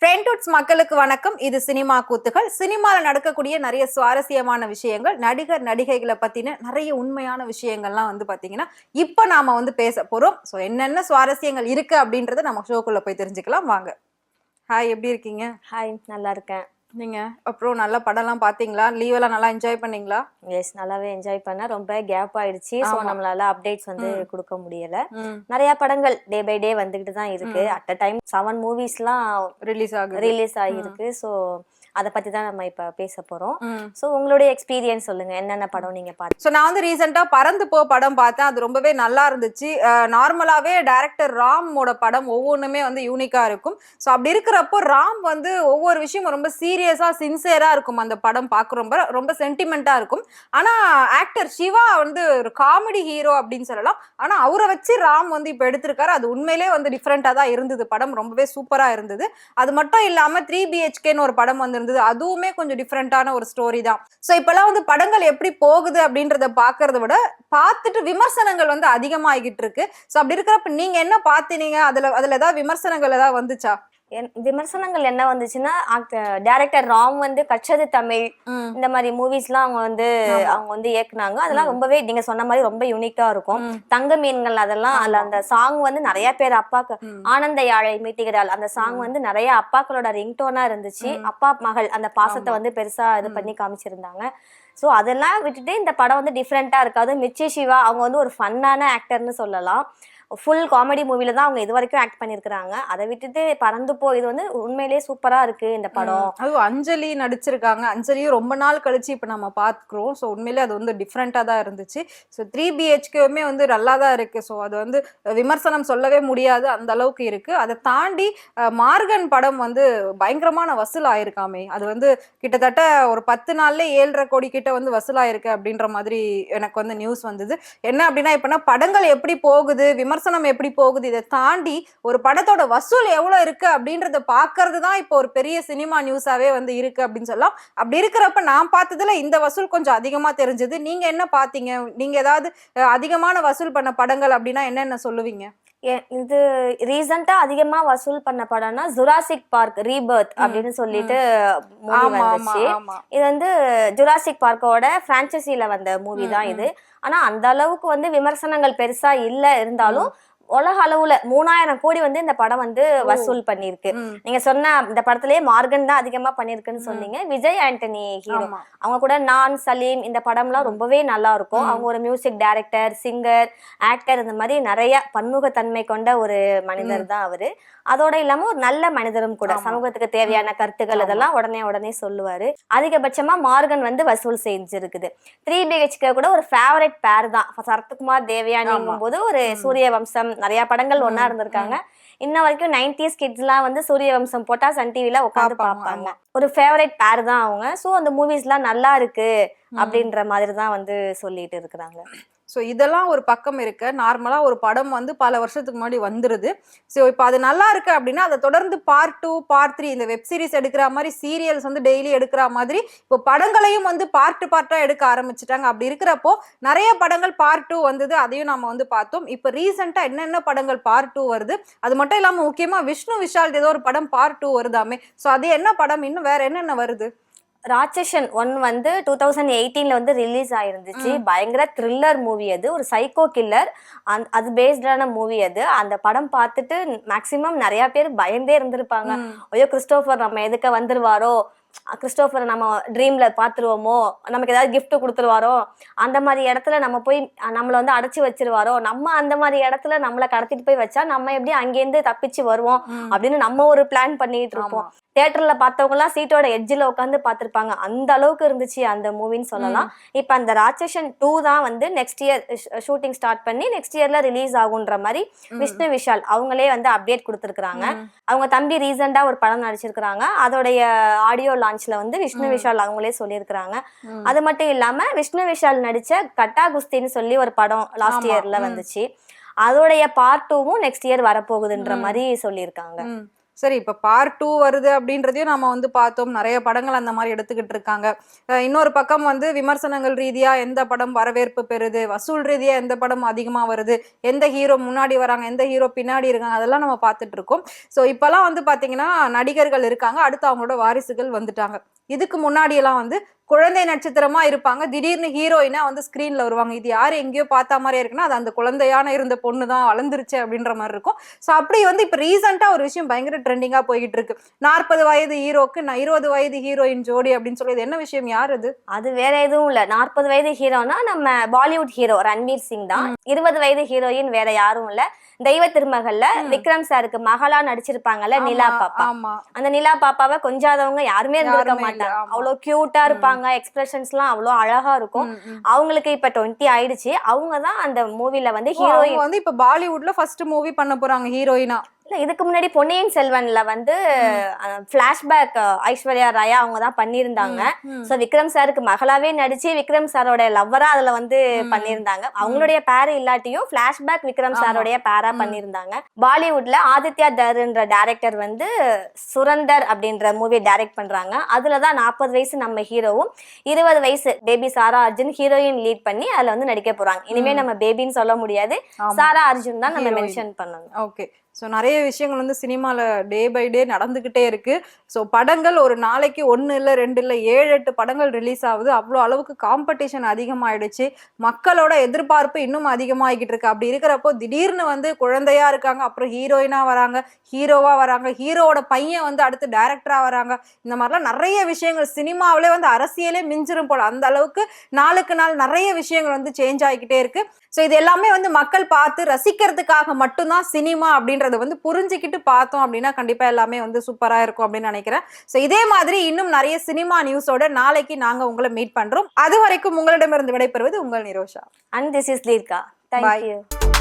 ஃப்ரெண்ட்வுட்ஸ் மக்களுக்கு வணக்கம். இது சினிமா கூத்துகள். சினிமாவில் நடக்கக்கூடிய நிறைய சுவாரஸ்யமான விஷயங்கள், நடிகர் நடிகைகளை பத்தின நிறைய உண்மையான விஷயங்கள்லாம் பாத்தீங்கன்னா இப்ப நாம பேச போறோம். ஸோ என்னென்ன சுவாரஸ்யங்கள் இருக்கு அப்படின்றத நம்ம ஷோக்குள்ள போய் தெரிஞ்சுக்கலாம் வாங்க. ஹாய், எப்படி இருக்கீங்க? ஹாய், நல்லா இருக்கேன். நீங்க அப்புறம் நல்ல படம்லாம் பாத்தீங்களா? லீவ் எல்லாம் நல்லா என்ஜாய் பண்ணீங்களா? எஸ், நல்லாவே என்ஜாய் பண்ணேன். ரொம்ப கேப் ஆயிடுச்சு. ஸோ நம்மளால அப்டேட்ஸ் கொடுக்க முடியல. நிறைய படங்கள் டே பை டே வந்துகிட்டு தான் இருக்கு. அட் அ டைம் 7 மூவிஸ்லாம் ரிலீஸ் ஆகிருக்கு. ஸோ அதை பத்தி தான் நம்ம இப்ப பேச போறோம். சோ உங்களுடைய எக்ஸ்பீரியன்ஸ் சொல்லுங்க, என்னென்ன படம் நீங்க பாத்தீங்க? சோ நான் ரீசெண்டா பறந்து போ படம் பார்த்தேன். அது ரொம்பவே நல்லா இருந்துச்சு. நார்மலாவே டைரக்டர் ராமோட படம் ஒவ்வொன்றுமே யூனிக்கா இருக்கும். சோ அப்படி இருக்கிறப்போ ராம் ஒவ்வொரு விஷயமும் ரொம்ப சீரியஸா சின்சியரா இருக்கும். அந்த படம் பார்க்க ரொம்ப சென்டிமெண்டா இருக்கும். ஆனா ஆக்டர் சிவா ஒரு காமெடி ஹீரோ அப்படின்னு சொல்லலாம். ஆனா அவரை வச்சு ராம் இப்ப எடுத்திருக்காரு. அது உண்மையிலே டிஃப்ரெண்டா தான் இருந்தது. படம் ரொம்பவே சூப்பரா இருந்தது. அது மட்டும் இல்லாம 3 BHKன்னு ஒரு படம் இருந்தது. அதுவுமே கொஞ்சம் டிஃபரெண்டான ஒரு ஸ்டோரி தான். சோ இப்பெல்லாம் படங்கள் எப்படி போகுது அப்படின்றத பாக்குறத விட பார்த்துட்டு விமர்சனங்கள் அதிகமாகிட்டு இருக்கு. சோ அப்படி இருக்கிறப்ப நீங்க என்ன பாத்தீங்க? அதுல ஏதாவது விமர்சனங்கள் ஏதாவது வந்துச்சா? விமர்சனங்கள் என்ன வந்துச்சுன்னா, டைரக்டர் ராம் கச்சது தமிழ் இந்த மாதிரி மூவிஸ்லாம் அவங்க இயக்குனாங்க. அதெல்லாம் ரொம்பவே நீங்க சொன்ன மாதிரி ரொம்ப யூனிக்கா இருக்கும். தங்க மீன்கள் அதெல்லாம் அதுல அந்த சாங் நிறைய பேர் அப்பாக்கு ஆனந்த யாழை மீட்டுகிறாள் அந்த சாங் நிறைய அப்பாக்களோட ரிங்டோனா இருந்துச்சு. அப்பா மகள் அந்த பாசத்தை பெருசா இது பண்ணி காமிச்சிருந்தாங்க. ஸோ அதெல்லாம் விட்டுட்டு இந்த படம் டிஃப்ரெண்டா இருக்காது. மிர்ச்சி சிவா அவங்க ஒரு ஃபன்னான ஆக்டர்னு சொல்லலாம். ஃபுல் காமெடி மூவில தான் அவங்க இது வரைக்கும் ஆக்ட் பண்ணிருக்காங்க. அதை விட்டுட்டு பறந்து போ இது உண்மையிலேயே சூப்பரா இருக்கு இந்த படம். அதுவும் அஞ்சலி நடிச்சிருக்காங்க. அஞ்சலியும் ரொம்ப நாள் கழிச்சு இப்ப நம்ம பாத்துக்கிறோம். ஸோ உண்மையிலே அது டிஃப்ரெண்டா தான் இருந்துச்சு. ஸோ 3 BHKவுமே நல்லா தான் இருக்கு. ஸோ அது விமர்சனம் சொல்லவே முடியாது, அந்த அளவுக்கு இருக்கு. அதை தாண்டி மார்கன் படம் பயங்கரமான வசூல் ஆயிருக்காமே. அது கிட்டத்தட்ட ஒரு 10 நாள்ல 7.5 கோடி கிட்ட வசூல் ஆயிருக்கு அப்படின்ற மாதிரி எனக்கு நியூஸ் வந்தது. என்ன அப்படின்னா இப்ப படங்கள் எப்படி போகுது, விமர்சனம் எப்படி போகுது, இதை தாண்டி ஒரு படத்தோட வசூல் எவ்வளவு இருக்கு அப்படின்றத பாக்குறது தான் இப்போ ஒரு பெரிய சினிமா நியூஸாவே இருக்கு அப்படின்னு சொல்லலாம். அப்படி இருக்கிறப்ப நான் பார்த்ததுல இந்த வசூல் கொஞ்சம் அதிகமா தெரிஞ்சது. நீங்க என்ன பாத்தீங்க? நீங்க ஏதாவது அதிகமான வசூல் பண்ண படங்கள் அப்படின்னா என்னென்ன சொல்லுவீங்க? இது ரீசெண்டா அதிகமா வசூல் பண்ண படம்னா ஜுராசிக் பார்க் ரீபர்த் அப்படின்னு சொல்லிட்டு மூவி வந்துச்சு. இது ஜுராசிக் பார்க்கோட பிரான்சைசில வந்த மூவி தான் இது. ஆனா அந்த அளவுக்கு விமர்சனங்கள் பெருசா இல்ல இருந்தாலும் உலக அளவுல 3000 கோடி இந்த படம் வசூல் பண்ணிருக்கு. நீங்க சொன்ன இந்த படத்திலேயே மார்கன் தான் அதிகமா பண்ணிருக்குன்னு சொன்னீங்க. விஜய் ஆண்டனி ஹீரோ. அவங்க கூட நான் சலீம் இந்த படம்லாம் ரொம்பவே நல்லா இருக்கும். அவங்க ஒரு மியூசிக் டைரக்டர், சிங்கர், ஆக்டர், இந்த மாதிரி நிறைய பன்முகத்தன்மை கொண்ட ஒரு மனிதர் தான் அவரு. அதோட இல்லாம ஒரு நல்ல மனிதரும் கூட. சமூகத்துக்கு தேவையான கருத்துக்கள் இதெல்லாம் உடனே சொல்லுவாரு. அதிகபட்சமா மார்கன் வசூல் செஞ்சிருக்குது. 3 BHK கூட ஒரு ஃபேவரட் பேர் தான். சரத்குமார் தேவயானிங்கும் போது ஒரு சூரிய வம்சம் நிறைய படங்கள் ஒன்னா இருந்திருக்காங்க. இன்ன வரைக்கும் 90s கிட்ஸ் எல்லாம் சூரிய வம்சம் போட்டா சன் டிவில உட்காந்து பார்ப்பாங்க. ஒரு ஃபேவரட் பேர் தான் அவங்க. சோ அந்த மூவிஸ் எல்லாம் நல்லா இருக்கு அப்படின்ற மாதிரி தான் சொல்லிட்டு இருக்கிறாங்க. ஸோ இதெல்லாம் ஒரு பக்கம் இருக்க, நார்மலாக ஒரு படம் பல வருஷத்துக்கு முன்னாடி வந்துருது. ஸோ இப்போ அது நல்லா இருக்கு அப்படின்னா அதை தொடர்ந்து பார்ட் 2, பார்ட் 3 இந்த வெப் சீரிஸ் எடுக்கிற மாதிரி, சீரியல்ஸ் டெய்லி எடுக்கிற மாதிரி இப்போ படங்களையும் பார்ட்டாக எடுக்க ஆரம்பிச்சுட்டாங்க. அப்படி இருக்கிறப்போ நிறைய படங்கள் பார்ட் 2 வந்தது, அதையும் நம்ம பார்த்தோம். இப்போ ரீசெண்டாக என்னென்ன படங்கள் பார்ட் 2 வருது, அது மட்டும் இல்லாமல் முக்கியமாக விஷ்ணு விஷால் ஏதோ ஒரு படம் பார்ட் 2 வருதாமே. ஸோ அது என்ன படம், இன்னும் வேற என்னென்ன வருது? ராட்சசன் 1 2018ல ரிலீஸ் ஆயிருந்துச்சு. பயங்கர த்ரில்லர் மூவி. அது ஒரு சைக்கோ கில்லர், அது பேஸ்டான மூவி. அது அந்த படம் பார்த்துட்டு மேக்சிமம் நிறைய பேர் பயந்தே இருந்திருப்பாங்க. ஐயோ கிறிஸ்டோபர் நம்ம எதுக்க வந்துருவாரோ, கிறிஸ்டோபர் நம்ம ட்ரீம்ல பாத்துருவோமோ, நமக்கு ஏதாவது கிஃப்ட் கொடுத்துருவாரோ, அந்த மாதிரி இடத்துல நம்ம போய் நம்மள அடைச்சு வச்சிருவாரோ, நம்ம அந்த மாதிரி இடத்துல நம்மளை கடத்திட்டு போய் வச்சா நம்ம எப்படி அங்கேருந்து தப்பிச்சு வருவோம் அப்படின்னு நம்ம ஒரு பிளான் பண்ணிட்டு இருப்போம். தியேட்டர்ல பார்த்தவங்க எல்லாம் சீட்டோட எட்ஜில் உட்காந்து பார்த்திருப்பாங்க. அந்த அளவுக்கு இருந்துச்சு அந்த மூவின்னு சொல்லலாம். இப்ப அந்த ராட்சசன் 2 தான் நெக்ஸ்ட் இயர் ஷூட்டிங் ஸ்டார்ட் பண்ணி நெக்ஸ்ட் இயர்ல ரிலீஸ் ஆகுன்ற மாதிரி விஷ்ணு விஷால் அவங்களே அப்டேட் கொடுத்துருக்காங்க. அவங்க தம்பி ரீசெண்டா ஒரு படம் நடிச்சிருக்காங்க. அதோடைய ஆடியோ லான்ச்ல விஷ்ணு விஷால் அவங்களே சொல்லியிருக்கிறாங்க. அது மட்டும் இல்லாம விஷ்ணு விஷால் நடிச்ச கட்டா குஸ்தின்னு சொல்லி ஒரு படம் லாஸ்ட் இயர்ல வந்துச்சு. அதோடைய பார்ட் 2வும் நெக்ஸ்ட் இயர் வரப்போகுதுன்ற மாதிரி சொல்லியிருக்காங்க. சரி, இப்ப பார்ட் 2 வருது அப்படின்றதையும் நம்ம வந்து பார்த்தோம். நிறைய படங்கள் அந்த மாதிரி எடுத்துக்கிட்டு இருக்காங்க. இன்னொரு பக்கம் வந்து விமர்சனங்கள் ரீதியா எந்த படம் வரவேற்பு பெறுது, வசூல் ரீதியா எந்த படம் அதிகமா வருது, எந்த ஹீரோ முன்னாடி வராங்க, எந்த ஹீரோ பின்னாடி இருக்காங்க, அதெல்லாம் நம்ம பார்த்துட்டு இருக்கோம். ஸோ இப்பெல்லாம் வந்து பாத்தீங்கன்னா நடிகர்கள் இருக்காங்க, அடுத்து அவங்களோட வாரிசுகள் வந்துட்டாங்க. இதுக்கு முன்னாடி எல்லாம் வந்து குழந்தை நட்சத்திரமா இருப்பாங்க, திடீர்னு ஹீரோயினா வந்து ஸ்கிரீன்ல வருவாங்க. இது யாரு எங்கேயோ பார்த்தா மாதிரியே இருக்குன்னா அது அந்த குழந்தையான இருந்த பொண்ணு தான் வளர்ந்துருச்சு அப்படின்ற மாதிரி இருக்கும். ஸோ அப்படி வந்து இப்ப ரீசெண்டா ஒரு விஷயம் பயங்கர ட்ரெண்டிங்கா போய்கிட்டு இருக்கு. 40 வயது ஹீரோக்கு 20 வயது ஹீரோயின் ஜோடி அப்படின்னு சொல்லி என்ன விஷயம், யார் அது? அது வேற எதுவும் இல்ல. 40 வயது ஹீரோனா நம்ம பாலிவுட் ஹீரோ ரன்வீர் சிங் தான். 20 வயது ஹீரோயின் வேற யாரும் இல்ல. தெய்வ திருமகள்ல விக்ரம் சாருக்கு மகளா நடிச்சிருப்பாங்கல்ல நிலா பாப்பா. அந்த நிலா பாப்பாவை கொஞ்சாதவங்க யாருமே இருந்திருக்க மாட்டாங்க. அவ்வளவு கியூட்டா இருப்பாங்க, எக்ஸ்பிரஷன்ஸ் எல்லாம் அவ்வளவு அழகா இருக்கும். அவங்களுக்கு இப்ப 20 ஆயிடுச்சு. அவங்கதான் அந்த மூவில வந்து ஹீரோயின் வந்து இப்ப பாலிவுட்ல ஃபர்ஸ்ட் மூவி பண்ண போறாங்க ஹீரோயினா. இல்ல, இதுக்கு முன்னாடி பொன்னியின் செல்வன்ல வந்து பிளாஷ்பேக் ஐஸ்வர்யா ராயா அவங்க தான் பண்ணியிருந்தாங்க. சோ விக்ரம் சாருக்கு மகளாவே நடிச்சு விக்ரம் சாரோட லவ்வரா அதுல வந்து பண்ணியிருந்தாங்க. அவங்களுடைய பேர் இல்லாட்டியும் பிளாஷ்பேக் விக்ரம் சாரோடைய பேரா பண்ணியிருந்தாங்க. பாலிவுட்ல ஆதித்யா தர்ன்ற டைரக்டர் வந்து சுரந்தர் அப்படின்ற மூவி டைரக்ட் பண்றாங்க. அதுலதான் 40 வயசு நம்ம ஹீரோவும் 20 வயசு பேபி சாரா அர்ஜுன் ஹீரோயின் லீட் பண்ணி அதுல வந்து நடிக்க போறாங்க. இனிமே நம்ம பேபின்னு சொல்ல முடியாது, சாரா அர்ஜுன் தான் நம்ம மென்ஷன் பண்ணணும். ஓகே. ஸோ நிறைய விஷயங்கள் வந்து சினிமாவில் டே பை டே நடந்துக்கிட்டே இருக்குது. ஸோ படங்கள் ஒரு நாளைக்கு 1 இல்லை 2 இல்லை 7-8 படங்கள் ரிலீஸ் ஆகுது. அவ்வளோ அளவுக்கு காம்படிஷன் அதிகமாகிடுச்சு. மக்களோட எதிர்பார்ப்பு இன்னும் அதிகமாகிக்கிட்டு இருக்கு. அப்படி இருக்கிறப்போ திடீர்னு வந்து குழந்தையா இருக்காங்க, அப்புறம் ஹீரோயினாக வராங்க, ஹீரோவாக வராங்க, ஹீரோவோட பையன் வந்து அடுத்து டைரக்டராக வராங்க. இந்த மாதிரிலாம் நிறைய விஷயங்கள் சினிமாவிலே வந்து அரசியலே மிஞ்சிரும் போல். அந்த அளவுக்கு நாளுக்கு நாள் நிறைய விஷயங்கள் வந்து சேஞ்ச் ஆகிக்கிட்டே இருக்கு. ஸோ இது எல்லாமே வந்து மக்கள் பார்த்து ரசிக்கிறதுக்காக மட்டும்தான் சினிமா அப்படின்றத வந்து புரிஞ்சுக்கிட்டு பார்த்தோம் அப்படின்னா கண்டிப்பா எல்லாமே வந்து சூப்பரா இருக்கும் அப்படின்னு நினைக்கிறேன். ஸோ இதே மாதிரி இன்னும் நிறைய சினிமா நியூஸோட நாளைக்கு நாங்க உங்களை மீட் பண்றோம். அது வரைக்கும் உங்களிடமிருந்து விடைபெறுவது உங்கள் Nirosha. And this is Leerka. Thank you.